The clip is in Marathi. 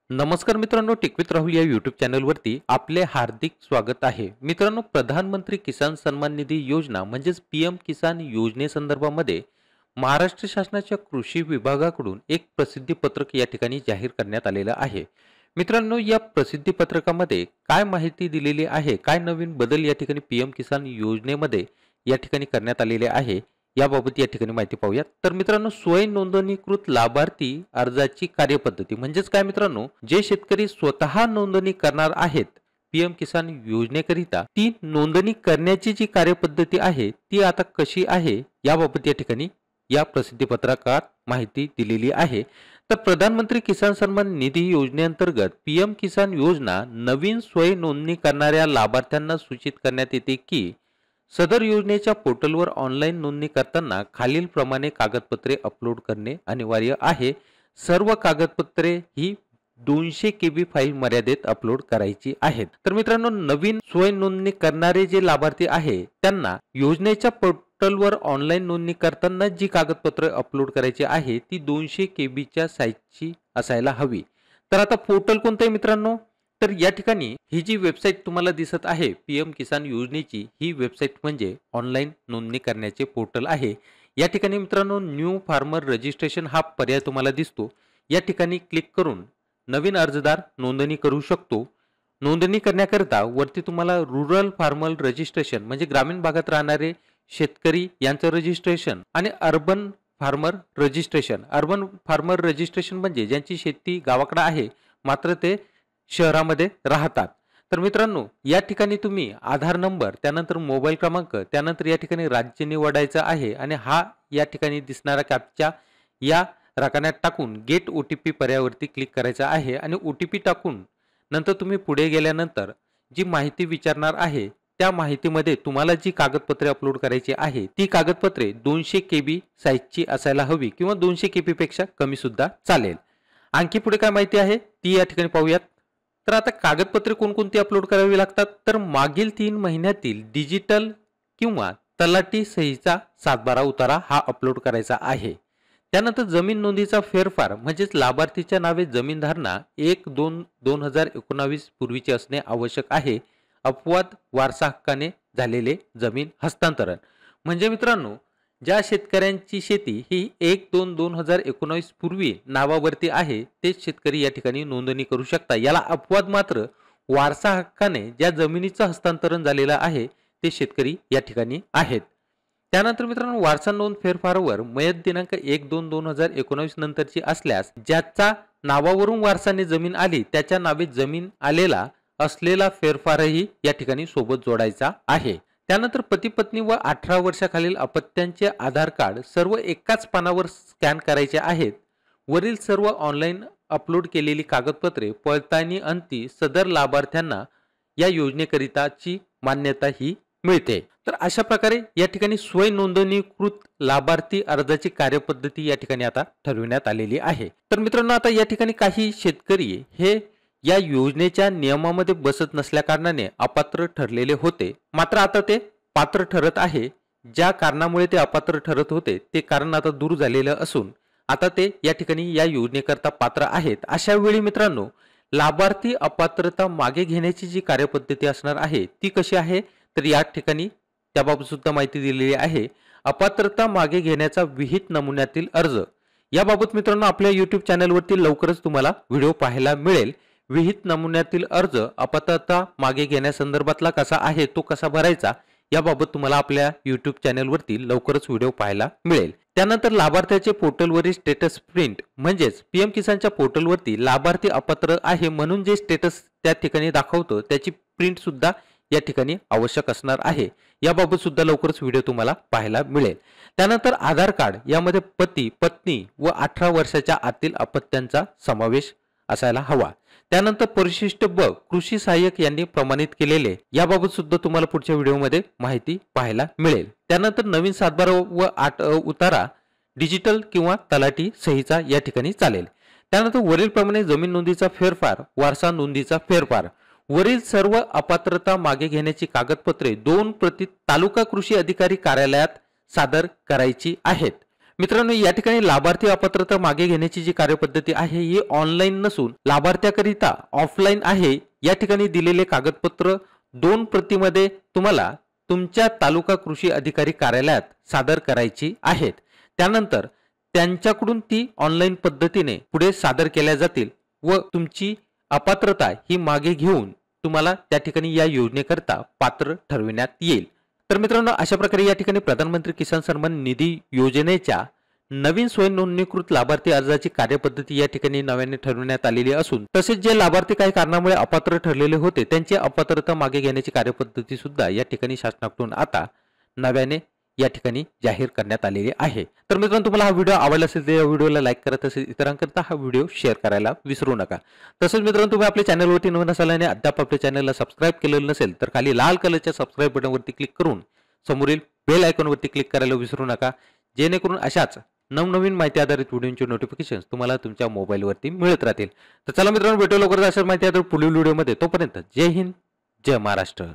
नमस्कार मित्रांनो, टिकवित राहुल या यूट्यूब चॅनलवरती आपले हार्दिक स्वागत आहे. मित्रांनो, प्रधानमंत्री किसान सन्मान निधी योजना म्हणजेच पीएम किसान योजनेसंदर्भामध्ये महाराष्ट्र शासनाच्या कृषी विभागाकडून एक प्रसिद्धी पत्रक या ठिकाणी जाहीर करण्यात आलेलं आहे. मित्रांनो, या प्रसिद्धी पत्रकामध्ये काय माहिती दिलेली आहे, काय नवीन बदल या ठिकाणी पीएम किसान योजनेमध्ये या ठिकाणी करण्यात आलेले आहे, याबाबत या ठिकाणी माहिती पाहूयात. तर मित्रांनो, स्वयं नोंदणीकृत लाभार्थी अर्जाची कार्यपद्धती म्हणजेच काय मित्रांनो, जे शेतकरी स्वतः नोंदणी करणार आहेत पीएम किसान योजनेकरिता, ती नोंदणी करण्याची जी कार्यपद्धती आहे ती आता कशी आहे याबाबत या ठिकाणी या प्रसिद्धी पत्रकात माहिती दिलेली आहे. तर प्रधानमंत्री किसान सन्मान निधी योजनेअंतर्गत पीएम किसान योजना नवीन स्वयं नोंदणी करणाऱ्या लाभार्थ्यांना सूचित करण्यात येते की सदर योजनेच्या पोर्टलवर ऑनलाईन नोंदणी करताना खालील प्रमाणे कागदपत्रे अपलोड करणे अनिवार्य आहे. सर्व कागदपत्रे ही 200 KB फाईल मर्यादेत अपलोड करायची आहेत. तर मित्रांनो, नवीन स्वयं नोंदणी करणारे जे लाभार्थी आहे त्यांना योजनेच्या पोर्टलवर ऑनलाईन नोंदणी करताना जी कागदपत्रे अपलोड करायची आहे ती 200 KBच्या साईजची असायला हवी. तर आता पोर्टल कोणतं आहे मित्रांनो? तर या ठिकाणी ही जी वेबसाईट तुम्हाला दिसत आहे पीएम किसान योजनेची, ही वेबसाईट म्हणजे ऑनलाईन नोंदणी करण्याचे पोर्टल आहे. या ठिकाणी मित्रांनो, न्यू फार्मर रजिस्ट्रेशन हा पर्याय तुम्हाला दिसतो. या ठिकाणी क्लिक करून नवीन अर्जदार नोंदणी करू शकतो. नोंदणी करण्याकरिता वरती तुम्हाला रुरल फार्मर रजिस्ट्रेशन म्हणजे ग्रामीण भागात राहणारे शेतकरी यांचं रजिस्ट्रेशन आणि urban farmer registration. Urban farmer registration म्हणजे ज्यांची शेती गावाकडे आहे मात्र ते शहरामध्ये राहतात. तर मित्रांनो, या ठिकाणी तुम्ही आधार नंबर, त्यानंतर मोबाईल क्रमांक, त्यानंतर या ठिकाणी राज्य निवडायचं आहे आणि हा या ठिकाणी दिसणारा कॅप्चा या राखाण्यात टाकून गेट OTP पर्यायावरती क्लिक करायचा आहे आणि OTP टाकून नंतर तुम्ही पुढे गेल्यानंतर जी माहिती विचारणार आहे त्या माहितीमध्ये तुम्हाला जी कागदपत्रे अपलोड करायची आहे ती कागदपत्रे 200 KB साईजची असायला हवी किंवा 200 KB पेक्षा कमी सुद्धा चालेल. आणखी पुढे काय माहिती आहे ती या ठिकाणी पाहूयात. तर आता कागदपत्रे कोणकोणती अपलोड करावी लागतात? तर मागील 3 महिन्यातील डिजिटल किंवा तलाठी सहीचा 7/12 उतारा हा अपलोड करायचा आहे. त्यानंतर जमीन नोंदीचा फेरफार म्हणजेच लाभार्थीच्या नावे जमीन धारणा 1/2/2019 पूर्वीचे असणे आवश्यक आहे. अपवाद वारसा हक्काने झालेले जमीन हस्तांतरण म्हणजे मित्रांनो, ज्या शेतकऱ्यांची शेती ही 1/2/2019 पूर्वी नावावरती आहे तेच शेतकरी या ठिकाणी नोंदणी करू शकता. याला अपवाद मात्र वारसा हक्काने ज्या जमिनीचं हस्तांतरण झालेलं आहे ते शेतकरी या ठिकाणी आहेत. त्यानंतर मित्रांनो, वारसा नोंद फेरफारावर मयत दिनांक 1/2/2019 नंतरची असल्यास ज्याचा नावावरून वारसाने जमीन आली त्याच्या नावे जमीन आलेला असलेला फेरफारही या ठिकाणी सोबत जोडायचा आहे. त्यानंतर पती पत्नी व 18 वर्षाखालील अपत्यांचे आधार कार्ड सर्व एकाच पानावर स्कॅन करायचे आहेत. वरील सर्व ऑनलाईन अपलोड केलेली कागदपत्रे पडताळणी अंती सदर लाभार्थ्यांना या योजनेकरिताची मान्यता ही मिळते. तर अशा प्रकारे या ठिकाणी स्वयं नोंदणीकृत लाभार्थी अर्जाची कार्यपद्धती या ठिकाणी आता ठरविण्यात आलेली आहे. तर मित्रांनो, आता या ठिकाणी काही शेतकरी हे या योजनेच्या नियमामध्ये बसत नसल्या कारणाने अपात्र ठरलेले होते, मात्र आता ते पात्र ठरत आहे. ज्या कारणामुळे ते अपात्र ठरत होते ते कारण आता दूर झालेलं असून आता ते या ठिकाणी या योजनेकरता पात्र आहेत. अशा वेळी मित्रांनो, लाभार्थी अपात्रता मागे घेण्याची जी कार्यपद्धती असणार आहे ती कशी आहे तर या ठिकाणी त्याबाबत सुद्धा माहिती दिलेली आहे. अपात्रता मागे घेण्याचा विहित नमुन्यातील अर्ज याबाबत मित्रांनो आपल्या YouTube चॅनलवरती लवकरच तुम्हाला व्हिडिओ पाहायला मिळेल. विहित नमुन्यातील अर्ज अपात्रता मागे घेण्यासंदर्भातला कसा आहे, तो कसा भरायचा याबाबत तुम्हाला आपल्या YouTube चॅनलवरती लवकरच व्हिडिओ पाहायला मिळेल. त्यानंतर लाभार्थ्याचे पोर्टलवरील स्टेटस प्रिंट म्हणजेच पीएम किसानच्या पोर्टलवरती लाभार्थी अपात्र आहे म्हणून जे स्टेटस त्या ठिकाणी दाखवतो त्याची प्रिंट सुद्धा या ठिकाणी आवश्यक असणार आहे. याबाबत सुद्धा लवकरच व्हिडिओ तुम्हाला पाहायला मिळेल. त्यानंतर आधार कार्ड यामध्ये पती पत्नी व 18 वर्षाच्या आतील अपत्यांचा समावेश असायला हवा. त्यानंतर परिशिष्ट ब कृषी सहाय्यक यांनी प्रमाणित केलेले याबाबत सुद्धा तुम्हाला पुढच्या व्हिडिओमध्ये माहिती पाहायला मिळेल. त्यानंतर नवीन 7/12 व 8 उतारा डिजिटल किंवा तलाठी सहीचा या ठिकाणी चालेल. त्यानंतर वरील प्रमाणे जमीन नोंदीचा फेरफार, वारसा नोंदीचा फेरफार, वरील सर्व अपात्रता मागे घेण्याची कागदपत्रे 2 प्रती तालुका कृषी अधिकारी कार्यालयात सादर करायची आहेत. मित्रांनो, या ठिकाणी लाभार्थी अपात्रता मागे घेण्याची जी कार्यपद्धती आहे ही ऑनलाईन नसून लाभार्थ्याकरिता ऑफलाईन आहे। या ठिकाणी दिलेले कागदपत्र 2 प्रतीमध्ये तुम्हाला तुमच्या तालुका कृषी अधिकारी कार्यालयात सादर करायची आहेत। त्यानंतर त्यांच्याकडून ती ऑनलाईन पद्धतीने पुढे सादर केल्या जातील व तुमची अपात्रता ही मागे घेऊन तुम्हाला त्या ठिकाणी या योजनेकरता पात्र ठरविण्यात येईल। तर मित्रांनो, अशा प्रकारे या ठिकाणी प्रधानमंत्री किसान सन्मान निधी योजनेच्या नवीन स्वयं नोंदणीकृत लाभार्थी अर्जाची कार्यपद्धती या ठिकाणी नव्याने ठरवण्यात आलेली असून तसेच जे लाभार्थी काही कारणामुळे अपात्र ठरलेले होते त्यांची अपात्रता मागे घेण्याची कार्यपद्धती सुद्धा या ठिकाणी शासनाकडून आता नव्याने या ठिकाणी जाहीर करण्यात आलेली आहे। तर मित्रांनो, तुम्हाला हा व्हिडिओ आवडला असेल तर या व्हिडिओला लाईक करा, तसेच इतरांकरता हा व्हिडिओ शेअर करायला विसरू नका। तसेच मित्रांनो, तुम्ही आपल्या चॅनलवरती नवीन असाल आणि अद्याप आपल्या चॅनलला सबस्क्राईब केलेलं नसेल तर खाली लाल कलरच्या सबस्क्राईब बटनवरती क्लिक करून समोरील बेल आयकॉनवरती क्लिक करायला विसरू नका, जेणेकरून अशाच नवनवीन माहिती आधारित व्हिडिओचे नोटिफिकेशन्स तुम्हाला तुमच्या मोबाईलवरती मिळत राहतील। तर चला मित्रांनो, भेटू लवकरच अशाच माहिती आधारित पुढील व्हिडिओमध्ये। तोपर्यंत जय हिंद, जय महाराष्ट्र।